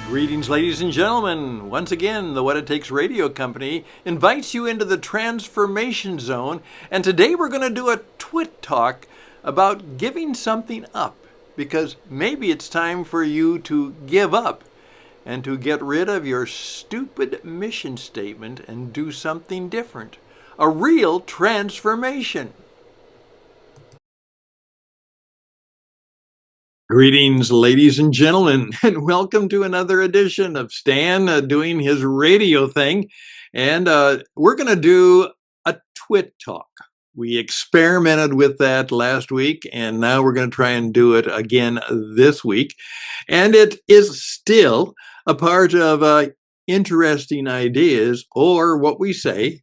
Greetings, ladies and gentlemen. Once again, the What It Takes Radio Company invites you into the Transformation Zone, and today we're going to do a twit talk about giving something up, because maybe it's time for you to give up and to get rid of your stupid mission statement and do something different. A real transformation. Greetings, ladies and gentlemen, and welcome to another edition of Stan doing his radio thing. And we're going to do a twit talk. We experimented with that last week, and now we're going to try and do it again this week. And it is still a part of interesting ideas, or what we say,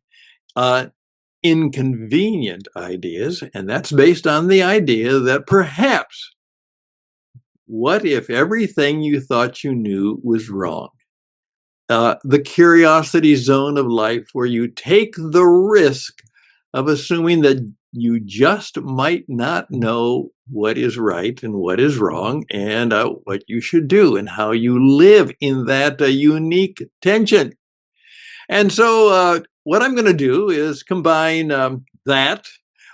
inconvenient ideas. And that's based on the idea that perhaps, what if everything you thought you knew was wrong? The curiosity zone of life, where you take the risk of assuming that you just might not know what is right and what is wrong, and what you should do, and how you live in that unique tension. And so what I'm going to do is combine that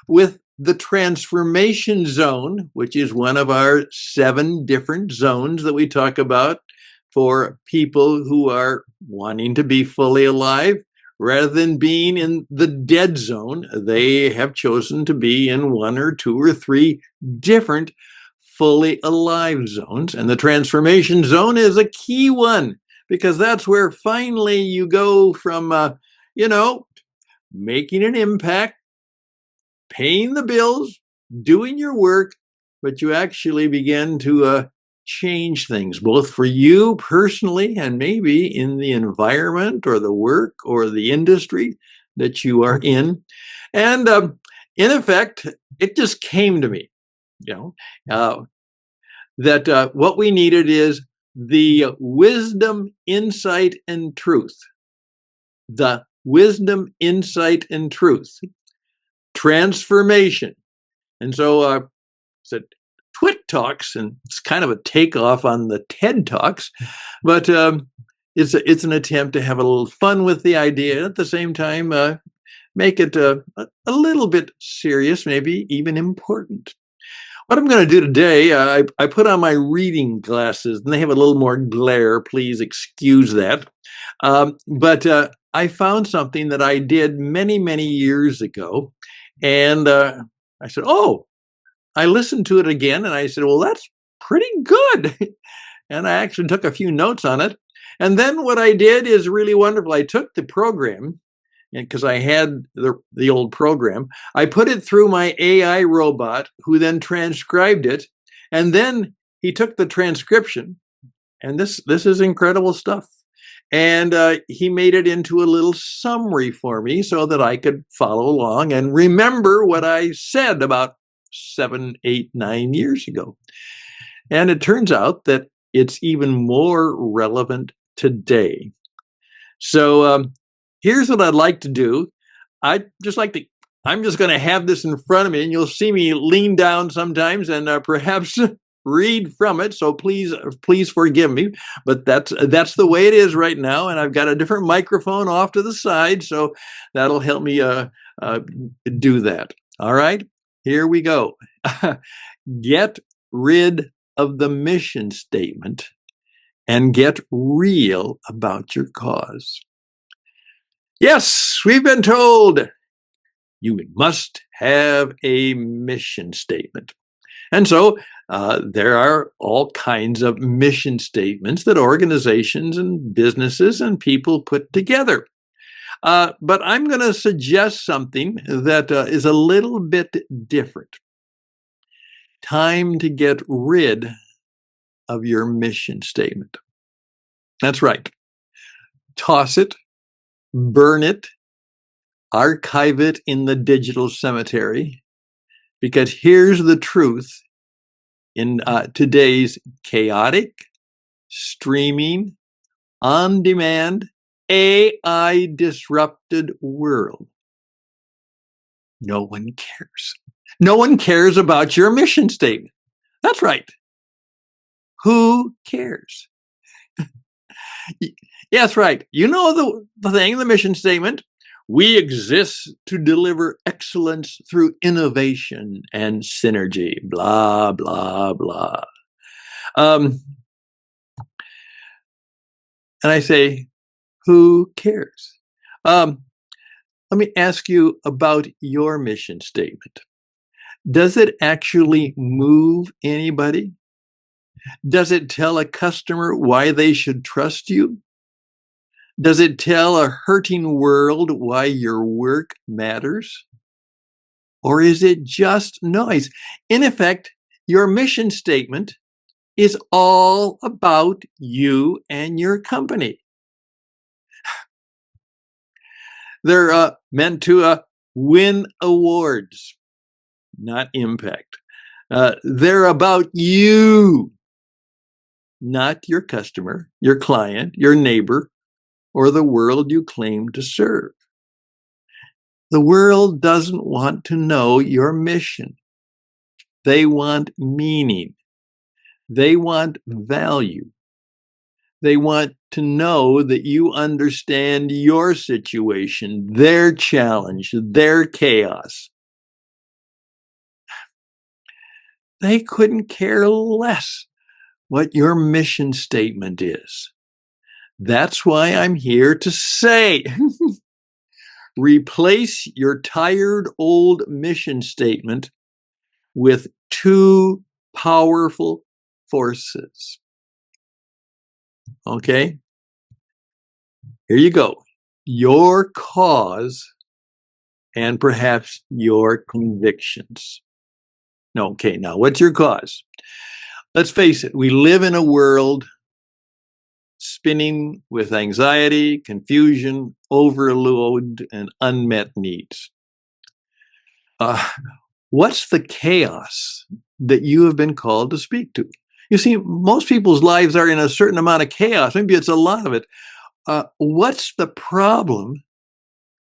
with the transformation zone, which is one of our 7 different zones that we talk about for people who are wanting to be fully alive. Rather than being in the dead zone, they have chosen to be in 1 or 2 or 3 different fully alive zones. And the transformation zone is a key one, because that's where finally you go from, making an impact, paying the bills, doing your work, but you actually begin to change things, both for you personally and maybe in the environment or the work or the industry that you are in. And in effect, it just came to me, that what we needed is the wisdom, insight, and truth. The wisdom, insight, and truth. Transformation. And so said Twit Talks, and it's kind of a takeoff on the TED Talks, but it's an attempt to have a little fun with the idea, and at the same time make it a little bit serious, maybe even important. What I'm going to do today, I put on my reading glasses, and they have a little more glare. Please excuse that. But I found something that I did many, many years ago. And I said, I listened to it again, and I said, well, that's pretty good. And I actually took a few notes on it. And then what I did is really wonderful. I took the program, because I had the old program, I put it through my AI robot, who then transcribed it. And then he took the transcription, and this is incredible stuff. And he made it into a little summary for me so that I could follow along and remember what I said about 7, 8, 9 years ago. And it turns out that it's even more relevant today. So here's what I'd like to do. I'm just going to have this in front of me, and you'll see me lean down sometimes and perhaps read from it. So please forgive me, but that's the way it is right now. And I've got a different microphone off to the side, so that'll help me do that. All right, here we go. Get rid of the mission statement and get real about your cause. Yes, we've been told you must have a mission statement. And so there are all kinds of mission statements that organizations and businesses and people put together. But I'm going to suggest something that is a little bit different. Time to get rid of your mission statement. That's right. Toss it, burn it, archive it in the digital cemetery, because here's the truth. In today's chaotic, streaming, on-demand, AI-disrupted world, no one cares. No one cares about your mission statement. That's right. Who cares? Yes, right. You know the thing, the mission statement. We exist to deliver excellence through innovation and synergy. Blah, blah, blah. Um, and I say, who cares? Um, Let me ask you about your mission statement. Does it actually move anybody? Does it tell a customer why they should trust you? Does it tell a hurting world why your work matters? Or is it just noise? In effect, your mission statement is all about you and your company. They're meant to win awards, not impact. They're about you, not your customer, your client, your neighbor, or the world you claim to serve. The world doesn't want to know your mission. They want meaning. They want value. They want to know that you understand your situation, their challenge, their chaos. They couldn't care less what your mission statement is. That's why I'm here to say, replace your tired old mission statement with two powerful forces. Okay? Here you go. Your cause and perhaps your convictions. Okay, now what's your cause? Let's face it, we live in a world spinning with anxiety, confusion, overload, and unmet needs. Uh, what's the chaos that you have been called to speak to? You see, most people's lives are in a certain amount of chaos. Maybe it's a lot of it. What's the problem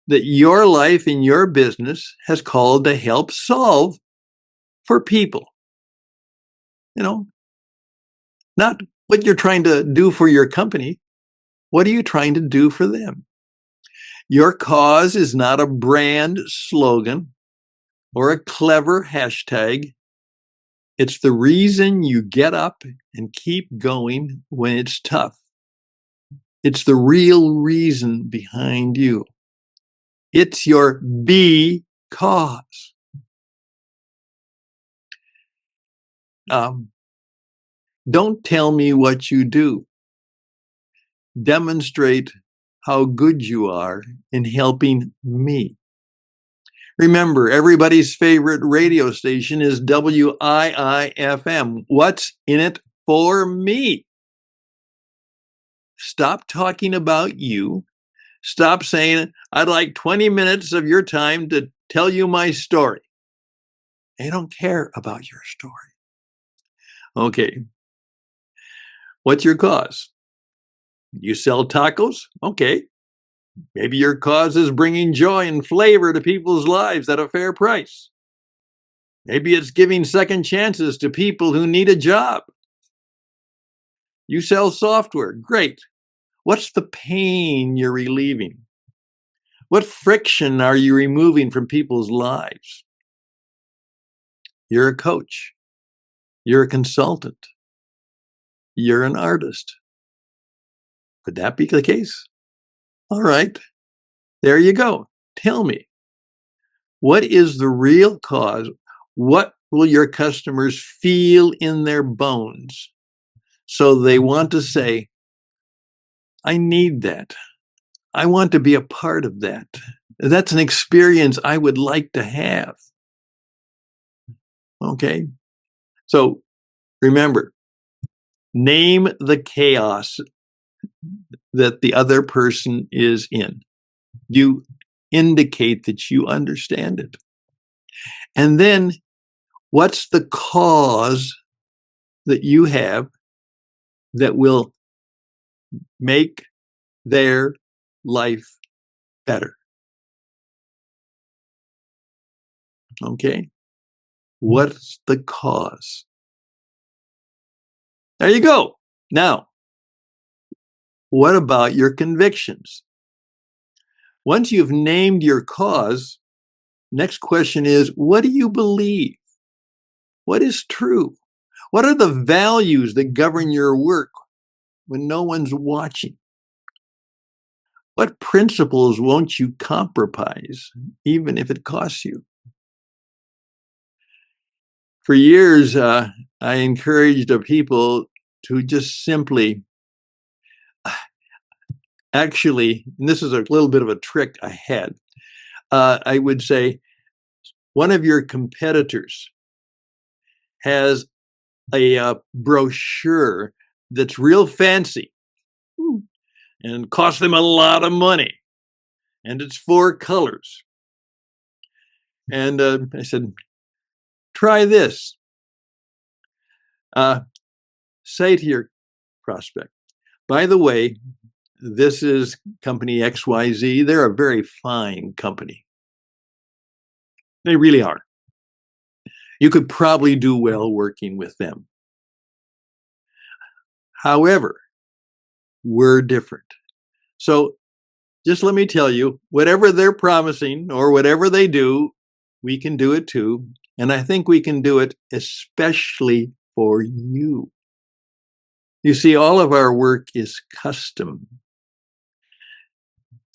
that your life and your business has called to help solve for people? You know, not what you're trying to do for your company. What are you trying to do for them? Your cause is not a brand slogan or a clever hashtag. It's the reason you get up and keep going when it's tough. It's the real reason behind you. It's your cause. Don't tell me what you do. Demonstrate how good you are in helping me. Remember, everybody's favorite radio station is WIIFM. What's in it for me? Stop talking about you. Stop saying, I'd like 20 minutes of your time to tell you my story. They don't care about your story. Okay. What's your cause? You sell tacos? Okay. Maybe your cause is bringing joy and flavor to people's lives at a fair price. Maybe it's giving second chances to people who need a job. You sell software. Great. What's the pain you're relieving? What friction are you removing from people's lives? You're a coach. You're a consultant. You're an artist. Could that be the case? All right. There you go. Tell me, what is the real cause? What will your customers feel in their bones so they want to say, I need that. I want to be a part of that. That's an experience I would like to have. Okay. So remember, name the chaos that the other person is in. You indicate that you understand it. And then what's the cause that you have that will make their life better? Okay. What's the cause? There you go. Now, what about your convictions? Once you've named your cause, next question is, what do you believe? What is true? What are the values that govern your work when no one's watching? What principles won't you compromise, even if it costs you? For years, I encouraged people to just simply, actually, and this is a little bit of a trick I had, I would say, one of your competitors has a brochure that's real fancy and costs them a lot of money, and it's 4 colors. And I said, try this. Say to your prospect, by the way, this is company XYZ. They're a very fine company. They really are. You could probably do well working with them. However, we're different. So just let me tell you, whatever they're promising or whatever they do, we can do it too. And I think we can do it especially for you. You see, all of our work is custom.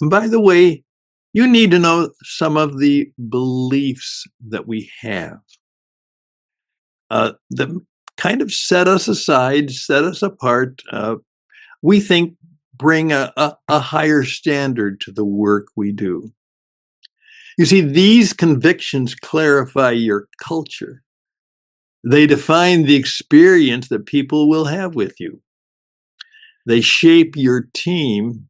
And by the way, you need to know some of the beliefs that we have that kind of set us aside, set us apart. We think bring a higher standard to the work we do. You see, these convictions clarify your culture. They define the experience that people will have with you. They shape your team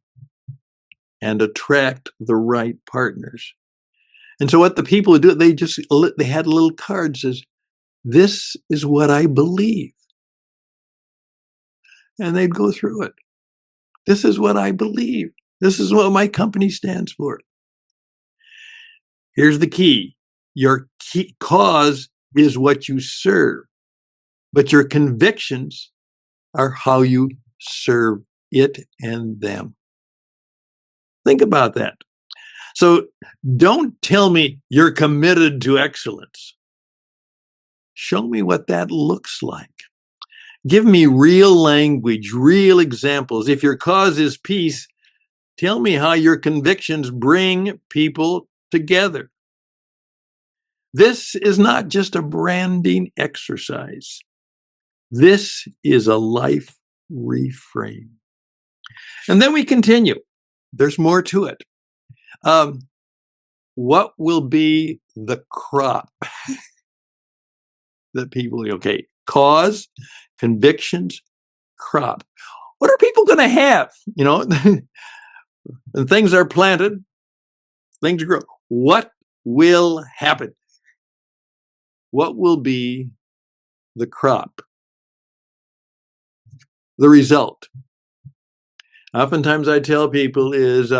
and attract the right partners. And so what the people would do, they had a little card that says, this is what I believe. And they'd go through it. This is what I believe. This is what my company stands for. Here's the key. Your key cause is what you serve, but your convictions are how you serve it and them. Think about that. So don't tell me you're committed to excellence. Show me what that looks like. Give me real language, real examples. If your cause is peace, tell me how your convictions bring people together. This is not just a branding exercise. This is a life reframe. And then we continue. There's more to it. What will be the crop that people, okay, cause, convictions, crop. What are people going to have? You know, and things are planted, things grow. What will happen? What will be the crop? The result. Oftentimes I tell people is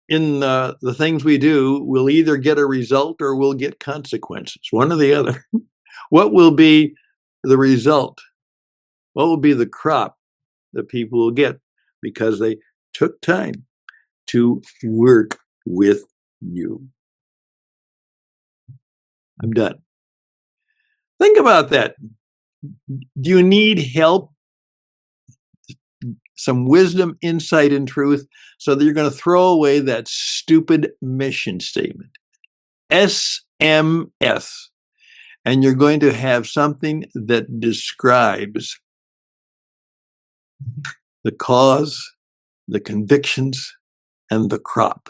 in the things we do, we'll either get a result or we'll get consequences, one or the other. What will be the result? What will be the crop that people will get because they took time to work with you? I'm done. Think about that. Do you need help? Some wisdom, insight, and truth, so that you're going to throw away that stupid mission statement, SMS, and you're going to have something that describes the cause, the convictions, and the crop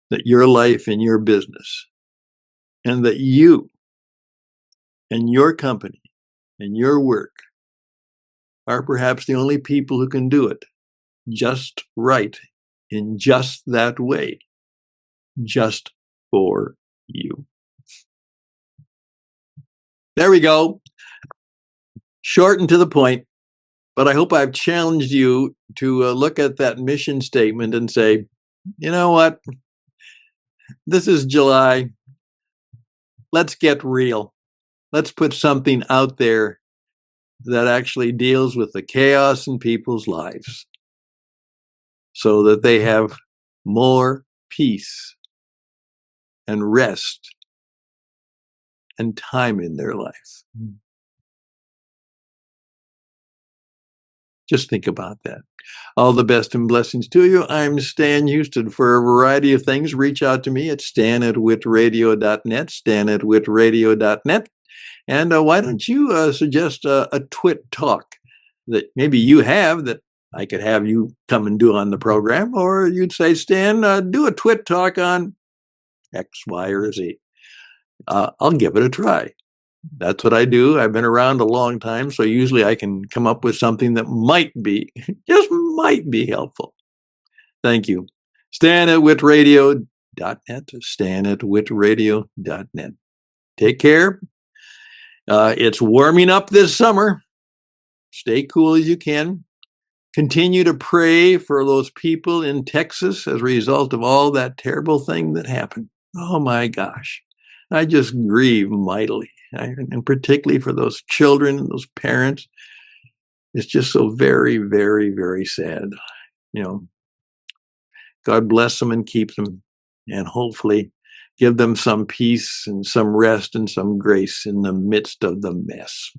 that your life and your business, and that you and your company and your work are perhaps the only people who can do it just right, in just that way, just for you. There we go. Short and to the point, but I hope I've challenged you to look at that mission statement and say, you know what? This is July. Let's get real. Let's put something out there that actually deals with the chaos in people's lives. so that they have more peace and rest and time in their life. Just think about that. All the best and blessings to you. I'm Stan Houston. For a variety of things, reach out to me at stan@witradio.net, stan@witradio.net. And why don't you suggest a twit talk that maybe you have that I could have you come and do on the program? Or you'd say, Stan, do a twit talk on X, Y, or Z. I'll give it a try. That's what I do. I've been around a long time, so usually I can come up with something that might be, just might be helpful. Thank you. stan@witradio.net, stan@witradio.net. Take care. It's warming up this summer. Stay cool as you can. Continue to pray for those people in Texas as a result of all that terrible thing that happened. Oh my gosh. I just grieve mightily, and particularly for those children and those parents. It's just so very, very, very sad. God bless them and keep them, and hopefully give them some peace and some rest and some grace in the midst of the mess.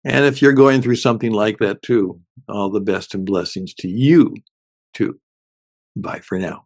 And if you're going through something like that too, all the best and blessings to you too. Bye for now.